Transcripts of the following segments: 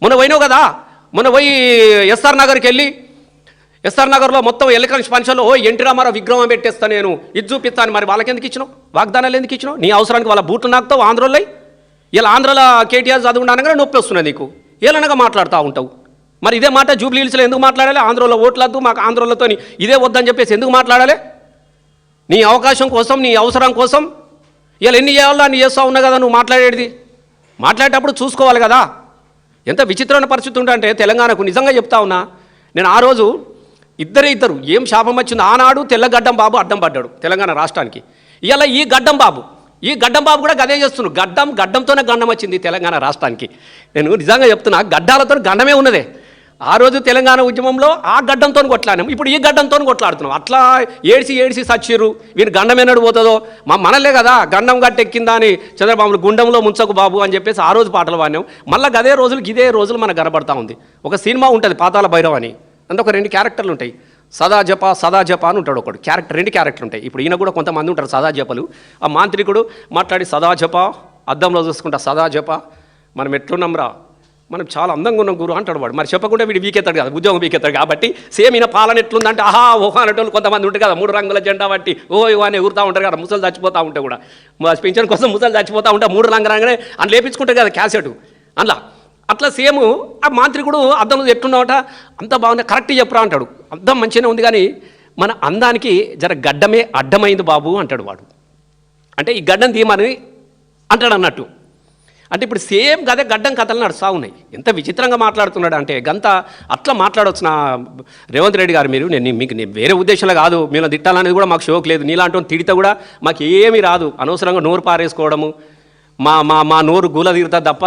మొన్న పోయినావు కదా, మొన్న పోయి ఎస్ఆర్ నగర్కి వెళ్ళి ఎస్ఆర్ నగర్లో మొత్తం ఎలక్ట్రానిక్స్ ఫంక్షన్లో ఎన్టీ రామారావు విగ్రహం పెట్టేస్తా నేను ఇది చూపిస్తాను. మరి వాళ్ళకి ఎందుకు ఇచ్చినావు? వాగ్దానాలు ఎందుకు ఇచ్చినావు? నీ అవసరానికి వాళ్ళ బూట్లు నాకుతావు ఆంధ్రోళ్ళై. ఇలా ఆంధ్రలో కేటీఆర్ చదువుకుంటానగానే నొప్పి వస్తున్నది నీకు, ఏలనగా మాట్లాడుతూ ఉంటావు. మరి ఇదే మాట జూబ్లీ హిల్స్లో ఎందుకు మాట్లాడాలి? ఆంధ్రలో ఓట్లద్దు మాకు ఆంధ్రలతో ఇదే వద్దని చెప్పేసి ఎందుకు మాట్లాడాలి? నీ అవకాశం కోసం, నీ అవసరం కోసం ఇలా ఎన్ని చేయాలో అన్ని చేస్తూ ఉన్నా కదా నువ్వు మాట్లాడేది. మాట్లాడేటప్పుడు చూసుకోవాలి కదా. ఎంత విచిత్రమైన పరిస్థితి ఉంటే తెలంగాణకు నిజంగా చెప్తా ఉన్నా నేను. ఆ రోజు ఇద్దరు ఏం శాపం వచ్చింది. ఆనాడు తెల్లగడ్డం బాబు అడ్డం పడ్డాడు తెలంగాణ రాష్ట్రానికి. ఇలా ఈ గడ్డం బాబు కూడా గదే చేస్తున్నాడు. గడ్డంతోనే గండం వచ్చింది తెలంగాణ రాష్ట్రానికి. నేను నిజంగా చెప్తున్నా, గడ్డాలతో గండమే ఉన్నదే. ఆ రోజు తెలంగాణ ఉద్యమంలో ఆ గడ్డంతో కొట్లాడాం, ఇప్పుడు ఈ గడ్డంతో కొట్లాడుతున్నాం. అట్లా ఏడిసి సచ్చిర్రు. వీని గండం ఎన్నడు పోతుందో మనలే కదా గండం గట్టెక్కిందా అని చంద్రబాబులు గుండంలో ముంచకు బాబు అని చెప్పేసి ఆ రోజు పాటలు పాడినాం. మళ్ళీ ఇదే రోజులు మనకు కనబడతా ఉంది. ఒక సినిమా ఉంటుంది పాతాళ భైరవ్ అని, అంటే ఒక 2 క్యారెక్టర్లు ఉంటాయి. సదా జప అని ఉంటాడు ఒకడు క్యారెక్టర్. 2 క్యారెక్టర్లు ఉంటాయి. ఇప్పుడు ఈయన కూడా కొంతమంది ఉంటారు సదా జపలు. ఆ మాంత్రికుడు మాట్లాడి సదా జప, అద్దంలో చూసుకుంటా సదా జప, మనం ఎట్లున్నాంరా, మనం చాలా అందంగా ఉన్నాం గురు అంటాడు వాడు. మరి చెప్పకుండా వీడు వీకెత్తాడు కదా, ఉద్యోగం వీకెత్తాడు కాబట్టి. సేమ్ ఈయన పాలన ఎట్లుందంటే ఆహా ఓహా అనేటోళ్ళు కొంతమంది ఉంటారు కదా, 3 రంగుల జెండా బట్టి ఓ అని ఎగురుతూ ఉంటారు కదా. ముసలు చచ్చిపోతూ ఉంటే కూడా పింఛన్ కోసం ముసలు చచ్చిపోతూ ఉంటే 3 రంగులనే అని లేపించుకుంటారు కదా క్యాసెట్ అందులో. అట్లా సేమ్ ఆ మాంత్రికుడు అద్దం ఎట్లున్నావట అంత బాగుంది కరెక్ట్ చెప్పరా అంటాడు. అద్దం మంచిగానే ఉంది కానీ మన అందానికి జర గడ్డమే అడ్డమైంది బాబు అంటాడు వాడు. అంటే ఈ గడ్డం తీయమని అంటాడు అన్నట్టు. అంటే ఇప్పుడు సేమ్ గదే గడ్డం కథలు నడుస్తూ ఉన్నాయి. ఎంత విచిత్రంగా మాట్లాడుతున్నాడు అంటే గంత అట్లా మాట్లాడవచ్చు నా రేవంత్ రెడ్డి గారు. మీరు మీకు వేరే ఉద్దేశంలో కాదు, మీరు తిట్టాలనేది కూడా మాకు షోక్ లేదు. నీలాంటి తిడితే కూడా మాకు ఏమీ రాదు. అనవసరంగా నోరు పారేసుకోవడము, మా నోరు గూల తీరుతుంది తప్ప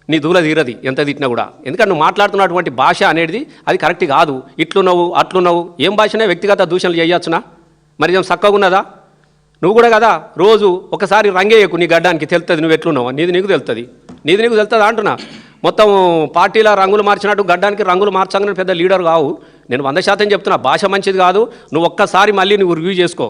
నీ దూల తీరది ఎంత తిట్టినా కూడా. ఎందుకంటే నువ్వు మాట్లాడుతున్నటువంటి భాష అనేది అది కరెక్ట్ కాదు. ఇట్లున్నావు అట్లున్నావు ఏం భాషనే వ్యక్తిగత దూషణలు చేయొచ్చునా? మరి ఏం చక్కగా ఉన్నదా? నువ్వు కూడా కదా రోజు ఒకసారి రంగేయకు, నీ గడ్డానికి తెలుస్తుంది నువ్వు ఎట్లున్నావు. నీకు తెలుస్తుంది అంటున్నా. మొత్తం పార్టీల రంగులు మార్చినట్టు గడ్డానికి రంగులు మార్చగానే పెద్ద లీడర్ కావు. నేను 100% చెప్తున్నా, భాష మంచిది కాదు. నువ్వు ఒక్కసారి మళ్ళీ నువ్వు రివ్యూ చేసుకో.